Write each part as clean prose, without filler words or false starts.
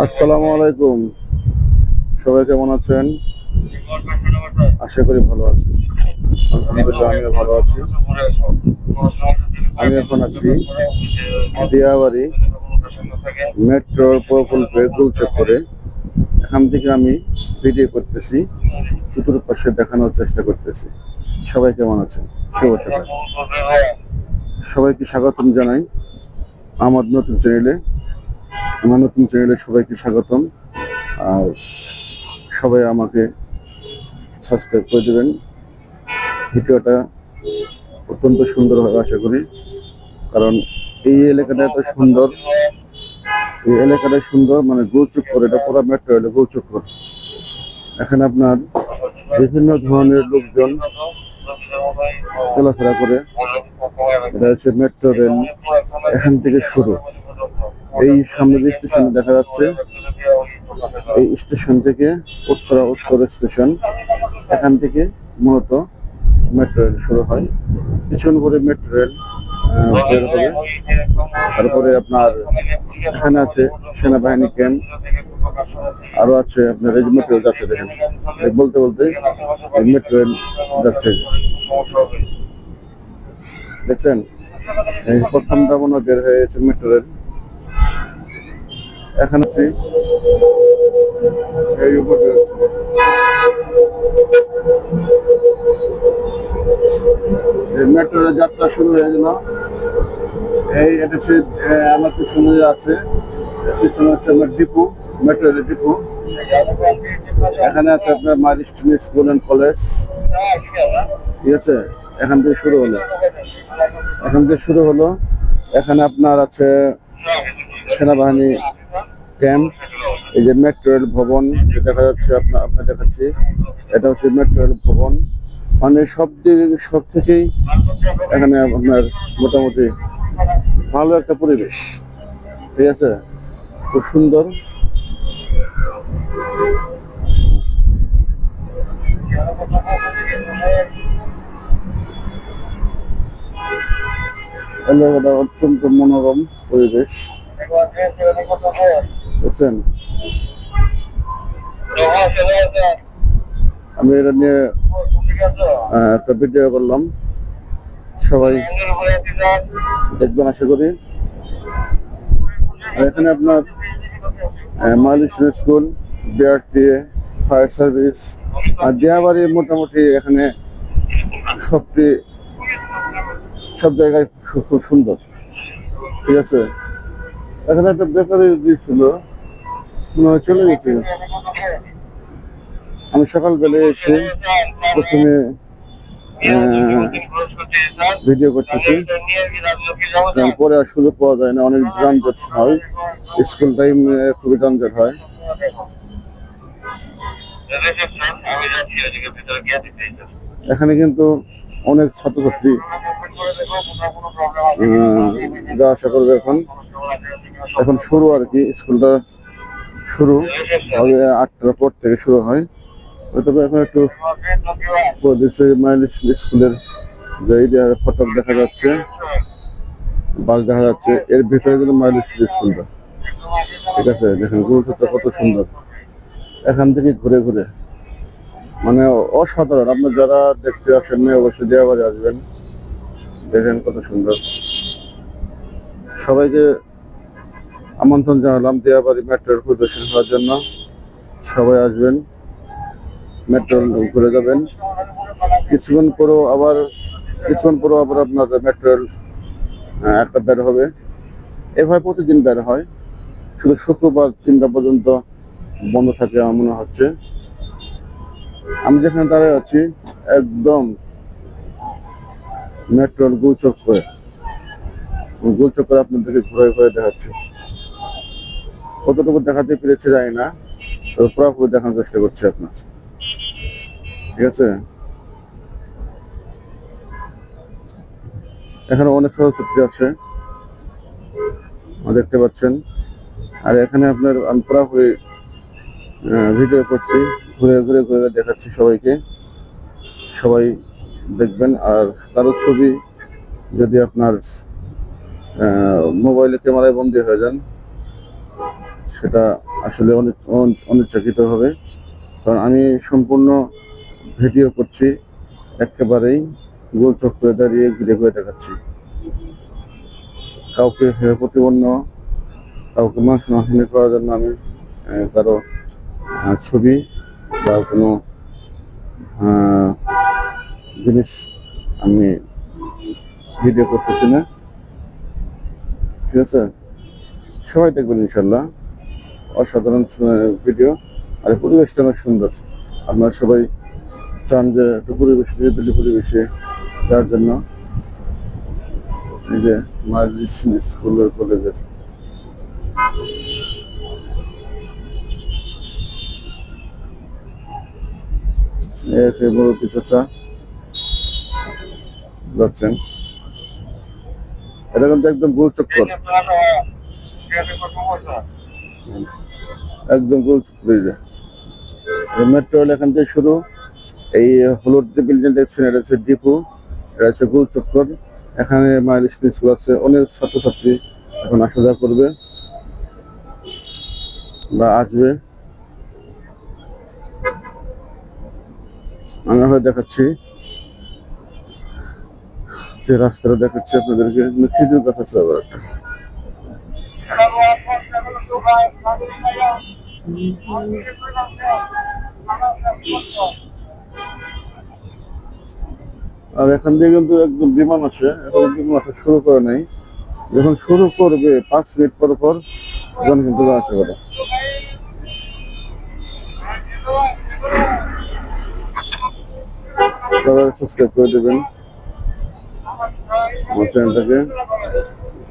আসসালামু আলাইকুম। সবাই কেমন আছেন? আশা করি ভালো আছেন। আলহামদুলিল্লাহ আমিও ভালো আছি। আমি এখন আছি দিয়াবাড়ি মেট্রোর প্রকল্পে গোলচক্করে। এখান থেকে আমি ভিডিও করতেছি, চতুর্পাশে দেখানোর চেষ্টা করতেছি। সবাই কেমন আছেন? শুভ সকাল। সবাইকে স্বাগতম জানাই আমার নতুন চ্যানেলে। সবাইকে স্বাগতম। আর সবাই আমাকে সাবস্ক্রাইব করে দেবেন। ভিডিওটা অত্যন্ত সুন্দর হবে আশা করি, কারণ এই এলাকাটা এত সুন্দর। এই এলাকাটা সুন্দর, মানে গোলচক্কর, এটা পুরো মেট্রো রেল গোলচক্কর। এখানে আপনার বিভিন্ন ধরনের লোকজন চলাফেরা করে। এটা হচ্ছে মেট্রো রেল, এখান থেকে শুরু। এই সামনে যে স্টেশনে দেখা যাচ্ছে, এই স্টেশন থেকে উত্তর স্টেশন, এখান থেকে মূলত মেট্রো রেল শুরু হয়। পিছন করে মেট্রো রেল বের হবে। তারপরে আপনার এখানে আছে সেনাবাহিনী ক্যাম্প, আরো আছে আপনার এই মেট্রো রেল যাচ্ছে, দেখেন বলতে বলতে মেট্রো রেল যাচ্ছে, দেখছেন? এই প্রথমটা মনে বের হয়ে গেছে মেট্রো রেল। এখন আছি এই উপরে মেট্রো রেল যাত্রা শুরু হয়ে গেল। এই এটা সে আমার পিছনে আছে, পিছনে হচ্ছে আমার ডিপো, মেট্রো রেল ডিপো। এখানে আছে আপনার মাইলস্টোন স্কুল অ্যান্ড কলেজ, ঠিক আছে? এখান থেকে শুরু হলো। এখানে আপনার আছে সেনাবাহিনী ক্যাম্প। এই যে মেট্রো রেল ভবন দেখা যাচ্ছে, আপনার দেখাচ্ছি, এটা হচ্ছে মেট্রো রেল ভবন। মানে সব থেকেই এখানে আপনার মোটামুটি ভালো একটা পরিবেশ, ঠিক আছে? খুব সুন্দর। এলাকাটা অত্যন্ত মনোরম পরিবেশ, বুঝছেন? আমি এটা নিয়ে একটা ভিডিও করলাম, সবাই দেখবেন আশা করি। এখানে আপনার Milestone School, BRTA, fire service আর দিয়াবাড়ি, মোটামুটি এখানে সব জায়গায় খুব সুন্দর, ঠিক আছে? এখানে একটা বেকারি দিয়েছিল, চলে গেছে। আমি সকালবেলা এসে প্রথমে ভিডিও করতেছি, পরে আর সুযোগ পাওয়া যায় না, অনেক যানজট হয়, স্কুল টাইম খুবই যানজট হয়। এখানে কিন্তু অনেক ছাত্রছাত্রী যাওয়া আসা করবে। এখন শুরু আর কি, স্কুলটা শুরু হবে 8টার পর থেকে শুরু হয়। তবে এখন একটু মাইলস্টোন স্কুলের যে ফটক দেখা যাচ্ছে, বাস দেখা যাচ্ছে, এর ভিতরে কিন্তু মাইলস্টোন স্কুলটা, ঠিক আছে? দেখেন গুরুত্বটা কত সুন্দর। এখান থেকে ঘুরে ঘুরে মানে অসাধারণ। আপনার যারা দেখতে আসেন না অবশ্যই দিয়াবাড়ি আসবেন, দেখেন কত সুন্দর। সবাইকে আমন্ত্রণ জানালাম দিয়াবাড়ি মেট্রোর পরিদর্শন করার জন্য। সবাই আসবেন, মেট্রো ঘুরে যাবেন। কিছুক্ষণ পরেও আবার আপনার মেট্রো একটা বের হবে। এভাবে প্রতিদিন বের হয়, শুধু শুক্রবার 3টা পর্যন্ত বন্ধ থাকে আমার মনে হচ্ছে। আমি যেখানে দাঁড়িয়ে আছি একদম মেট্রোর গোলচক্করে আপনাদেরকে ঘুরে ঘুরে দেখাচ্ছি। কতটুকু দেখাতে পেরেছে জানি না, তবে পুরোপুরি দেখানোর চেষ্টা করছি আপনার, ঠিক আছে? এখানে অনেক ছাত্রছাত্রী আছে, দেখতে পাচ্ছেন। আর এখানে আপনার আমি পুরোপুরি ভিডিও করছি, ঘুরে ঘুরে দেখাচ্ছি সবাইকে। সবাই দেখবেন। আর কারো ছবি যদি আপনার মোবাইলে ক্যামেরায় বন্দী হয়ে যান, সেটা আসলে অনিচ্ছাকৃত হবে, কারণ আমি সম্পূর্ণ ভিডিও করছি, একেবারেই গোল চক্করে দাঁড়িয়ে ঘুরে ঘুরে দেখাচ্ছি। কাউকে প্রতিপন্ন, কাউকে মানহানি করার জন্য আমি কারো ছবি বা কোনো জিনিস আমি ভিডিও করতেছি না, ঠিক আছে? সবাই দেখবেন ইনশাল্লাহ, অসাধারণ ভিডিও। আর পরিবেশটা অনেক সুন্দর। আপনারা সবাই চান যে একটু পরিবেশ, নিরিবিলি পরিবেশে যার জন্য এই যে মার্জিস স্কুলের কলেজের এসে মুরব্বী চাচা যাচ্ছেন। এটা কিন্তু একদম গোল চক্কর, একদম গোল চক্কর। মেট্রো রেল এখান থেকে শুরু। এই হলুদ যে বিল্ডিং দেখছেন, এটা হচ্ছে ডিপো, এটা হচ্ছে গোল চক্কর। এখানে মাইল স্কুল আছে, অনেক ছাত্রছাত্রী এখন আসা যাওয়া করবে বা আসবে। আমি আপনাদের দেখাচ্ছি, যে রাস্তাটা দেখাচ্ছি আপনাদেরকে, খেজুর গাছ আছে আবার একটা। আর এখান দিয়ে কিন্তু একদম বিমান আসে, এখন বিমান আসা শুরু করে নাই। যখন শুরু করবে 5 মিনিট পর পর তখন কিন্তু আসা করে। সবাই সাবস্ক্রাইব করে দেবেন আমার চ্যানেলটাকে,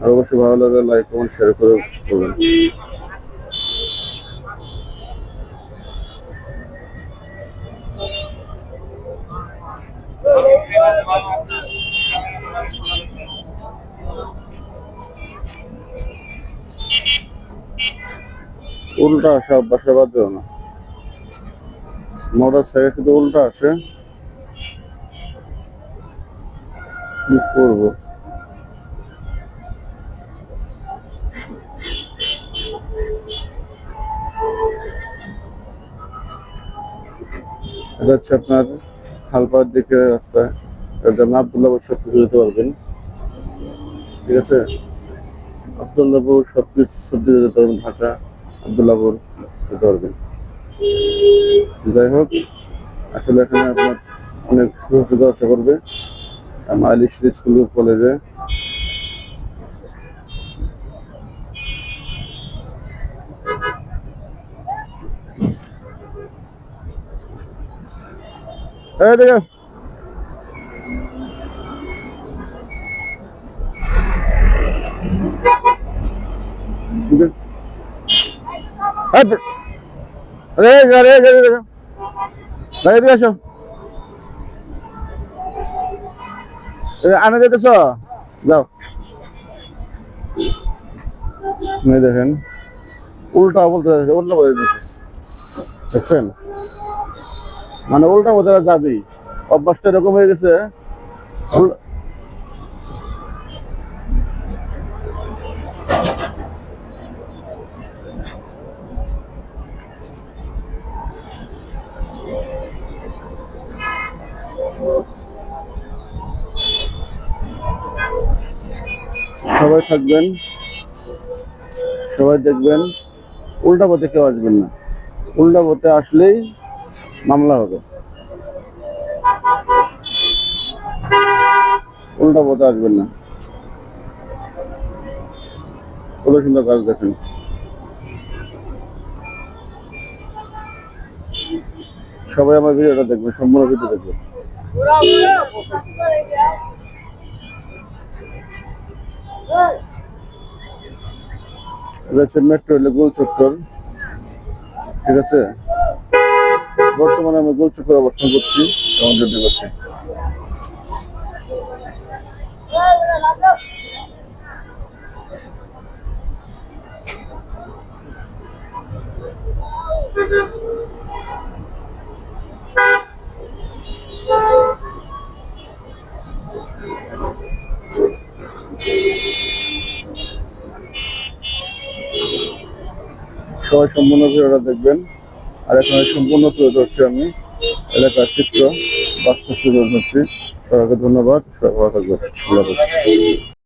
আর অবশ্যই ভালো লাগলে লাইক কমেন্ট শেয়ার করে করবেন। উল্টা আসা অভ্যাসটা বাদ দেও না, মোটর সাইকেল শুধু উল্টা আসে, কি করবো? এটা হচ্ছে আপনার খালপাড় দিকে রাস্তায়, এটা আবদুল্লাহপুর সব কিছু যেতে পারবেন, ঠিক আছে? আবদুল্লাহপুর সব কিছু সবজি যেতে পারবেন, ঢাকা আবদুল্লাহপুর যেতে পারবেন। যাই হোক, আসলে এখানে আপনার অনেক সুযোগ আসা করবে মাইল স্কুল কলেজে। এই দেখো, আসো, আনা যেতেছ, যাও। দেখেন উল্টা বলতে উল্টা বলে দিচ্ছে, দেখছেন? মানে উল্টা বলতে যাবেই, অভ্যাসটা এরকম হয়ে গেছে। সবাই থাকবেন, সবাই দেখবেন, উল্টা পথে কেউ আসবেন না, উল্টা পথে আসলেই মামলা হবে। উল্টা পথে আসবেন না, কত সুন্দর কাজ দেখেন। সবাই আমার ভিডিওটা দেখবেন, সম্পূর্ণ ভিডিও দেখবেন। মেট্রো রেল গোল চত্বর, ঠিক আছে? বর্তমানে আমি গোল চত্বর অবস্থান করছি, যেমন যদি করছি। সবাই সম্পূর্ণ ভিডিওটা দেখবেন। আর এখন সম্পূর্ণ তুলে ধরছি আমি এলাকার চিত্র, বাস্তব তুলে ধরছি। সবাইকে ধন্যবাদ, সবাই ভালো থাকবেন। আল্লাহ হাফেজ।